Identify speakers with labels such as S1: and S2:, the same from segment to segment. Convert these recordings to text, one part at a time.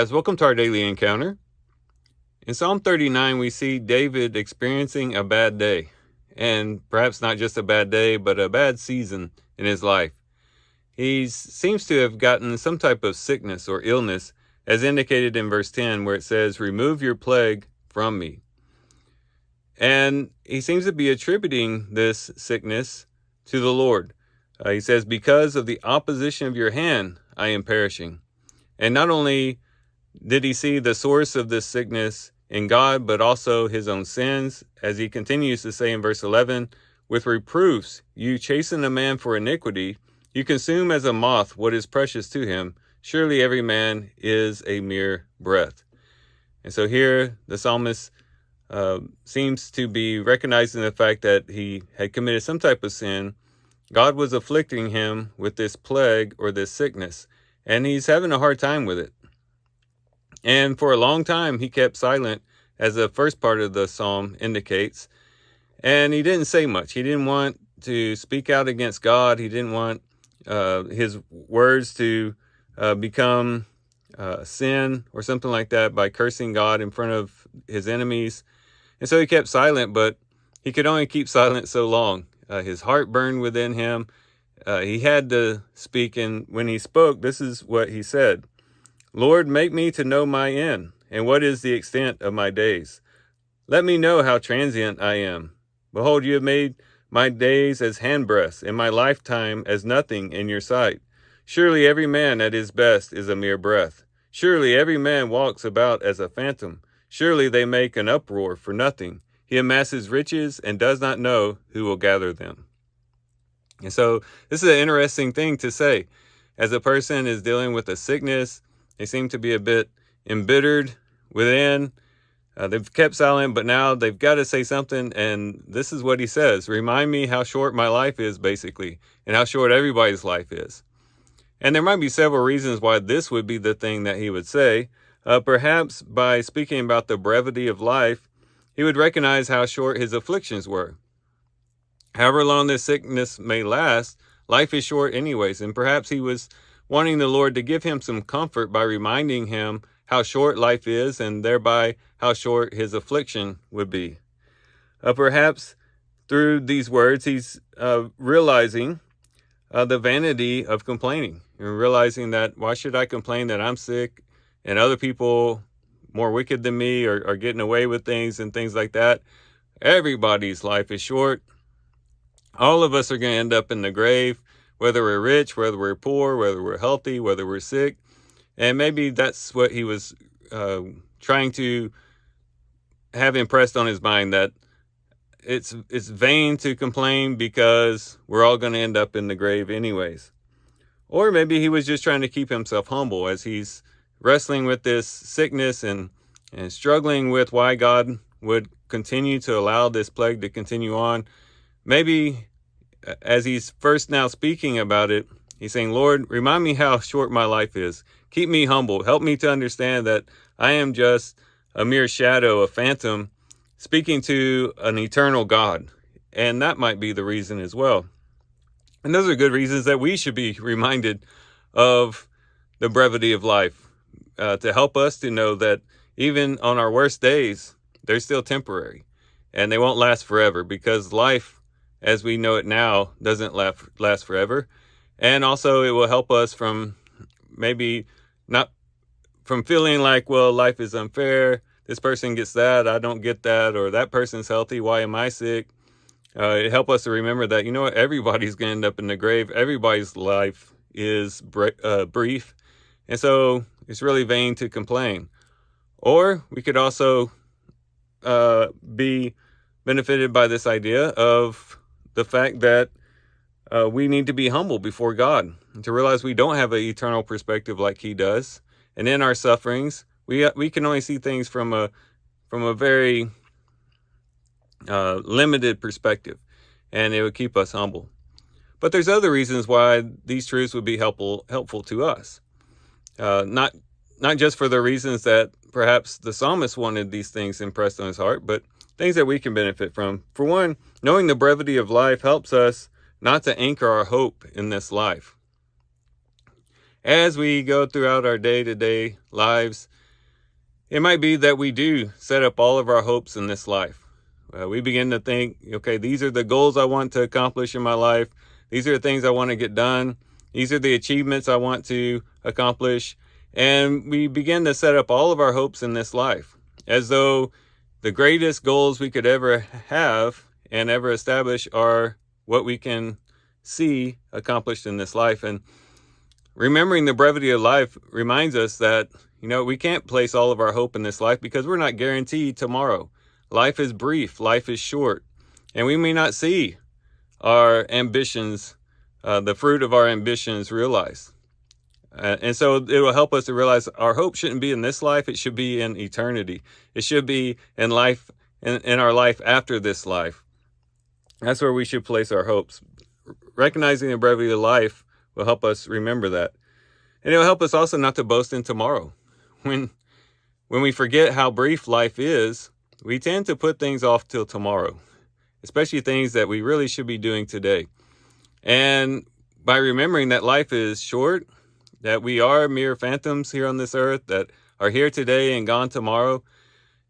S1: guys, welcome to our daily encounter. In Psalm 39, we see David experiencing a bad day, and perhaps not just a bad day, but a bad season in his life. He seems to have gotten some type of sickness or illness, as indicated in verse 10, where it says, "Remove your plague from me." And he seems to be attributing this sickness to the Lord. He says, "Because of the opposition of your hand, I am perishing." And not only did he see the source of this sickness in God, but also his own sins, as he continues to say in verse 11, "With reproofs you chasten a man for iniquity, you consume as a moth what is precious to him. Surely every man is a mere breath." And so here the psalmist seems to be recognizing the fact that he had committed some type of sin. God was afflicting him with this plague or this sickness, and he's having a hard time with it. And for a long time, he kept silent, as the first part of the psalm indicates. And he didn't say much. He didn't want to speak out against God. He didn't want his words to become sin or something like that by cursing God in front of his enemies. And so he kept silent, but he could only keep silent so long. His heart burned within him. He had to speak, and when he spoke, this is what he said. "Lord, make me to know my end, and what is the extent of my days. Let me know how transient I am. Behold, you have made my days as handbreadths, and my lifetime as nothing in your sight. Surely every man at his best is a mere breath. Surely every man walks about as a phantom. Surely they make an uproar for nothing. He amasses riches and does not know who will gather them." And so this is an interesting thing to say. As a person is dealing with a sickness, they seem to be a bit embittered within. They've kept silent, but now they've got to say something. And this is what he says: "Remind me how short my life is," basically, and how short everybody's life is. And there might be several reasons why this would be the thing that he would say. Perhaps by speaking about the brevity of life, he would recognize how short his afflictions were. However long this sickness may last, life is short anyways. And perhaps he was wanting the Lord to give him some comfort by reminding him how short life is, and thereby how short his affliction would be. Perhaps through these words, he's realizing the vanity of complaining, and realizing that why should I complain that I'm sick and other people more wicked than me are getting away with things and things like that. Everybody's life is short. All of us are going to end up in the grave, whether we're rich, whether we're poor, whether we're healthy, whether we're sick. And maybe that's what he was trying to have impressed on his mind, that it's vain to complain because we're all going to end up in the grave anyways. Or maybe he was just trying to keep himself humble as he's wrestling with this sickness and struggling with why God would continue to allow this plague to continue on. Maybe as he's first now speaking about it, he's saying, "Lord, remind me how short my life is. Keep me humble. Help me to understand that I am just a mere shadow, a phantom, speaking to an eternal God." And that might be the reason as well. And those are good reasons that we should be reminded of the brevity of life, to help us to know that even on our worst days, they're still temporary and they won't last forever, because life as we know it now doesn't last forever. And also it will help us from maybe not from feeling like, well, life is unfair. This person gets that, I don't get that, or that person's healthy, why am I sick? It helps us to remember that, you know what, everybody's going to end up in the grave. Everybody's life is brief. And so it's really vain to complain. Or we could also be benefited by this idea of the fact that we need to be humble before God, and to realize we don't have an eternal perspective like he does. And in our sufferings, we can only see things from a very limited perspective, and it would keep us humble. But there's other reasons why these truths would be helpful to us. Not just for the reasons that perhaps the psalmist wanted these things impressed on his heart, but things that we can benefit from. For one, knowing the brevity of life helps us not to anchor our hope in this life. As we go throughout our day-to-day lives, It might be that we do set up all of our hopes in this life. We begin to think, okay, these are the goals I want to accomplish in my life. These are the things I want to get done. These are the achievements I want to accomplish. And we begin to set up all of our hopes in this life as though the greatest goals we could ever have and ever establish are what we can see accomplished in this life. And remembering the brevity of life reminds us that, we can't place all of our hope in this life because we're not guaranteed tomorrow. Life is brief, life is short, and we may not see our ambitions, the fruit of our ambitions realized. And so it will help us to realize our hope shouldn't be in this life, it should be in eternity. It should be in life, in our life after this life. That's where we should place our hopes. Recognizing the brevity of life will help us remember that. And it will help us also not to boast in tomorrow. When we forget how brief life is, we tend to put things off till tomorrow, especially things that we really should be doing today. And by remembering that life is short, that we are mere phantoms here on this earth that are here today and gone tomorrow,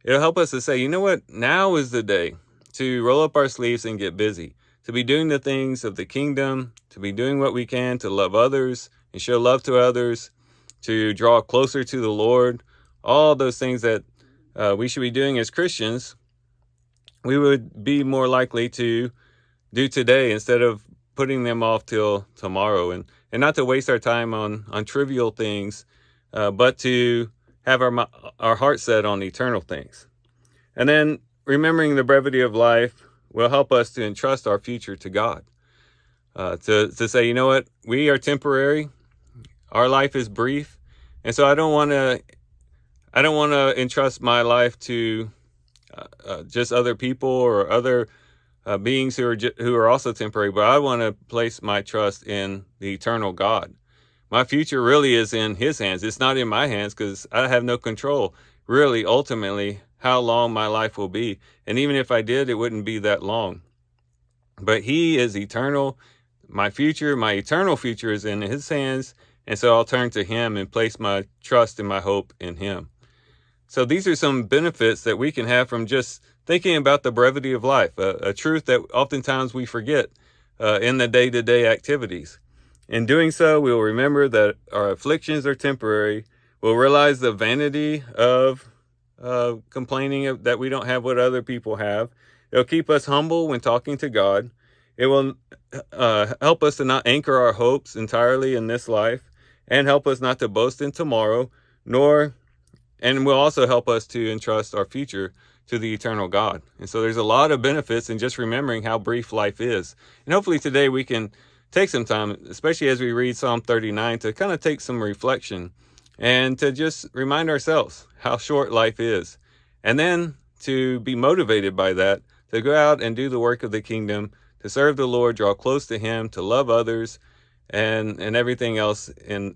S1: it'll help us to say, you know what, now is the day to roll up our sleeves and get busy, to be doing the things of the kingdom, to be doing what we can to love others and show love to others, to draw closer to the Lord, all those things that we should be doing as Christians, we would be more likely to do today instead of putting them off till tomorrow, and not to waste our time on trivial things, but to have our heart set on eternal things. And then remembering the brevity of life will help us to entrust our future to God. To say, you know what, we are temporary, our life is brief, and so I don't want to entrust my life to just other people or other beings who are also temporary, but I want to place my trust in the eternal God. My future really is in His hands. It's not in my hands because I have no control, really, ultimately, how long my life will be. And even if I did, it wouldn't be that long. But He is eternal. My eternal future is in His hands. And so I'll turn to Him and place my trust and my hope in Him. So these are some benefits that we can have from just thinking about the brevity of life, a truth that oftentimes we forget in the day-to-day activities. In doing so, we'll remember that our afflictions are temporary. We'll realize the vanity of complaining that we don't have what other people have. It'll keep us humble when talking to God. It will help us to not anchor our hopes entirely in this life, and help us not to boast in tomorrow, and will also help us to entrust our future to the eternal God. And so there's a lot of benefits in just remembering how brief life is. And hopefully today we can take some time, especially as we read Psalm 39, to kind of take some reflection and to just remind ourselves how short life is. And then to be motivated by that, to go out and do the work of the kingdom, to serve the Lord, draw close to Him, to love others, and everything else in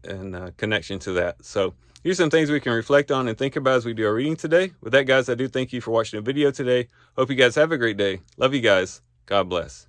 S1: connection to that. So here's some things we can reflect on and think about as we do our reading today. With that, guys, I do thank you for watching the video today. Hope you guys have a great day. Love you guys. God bless.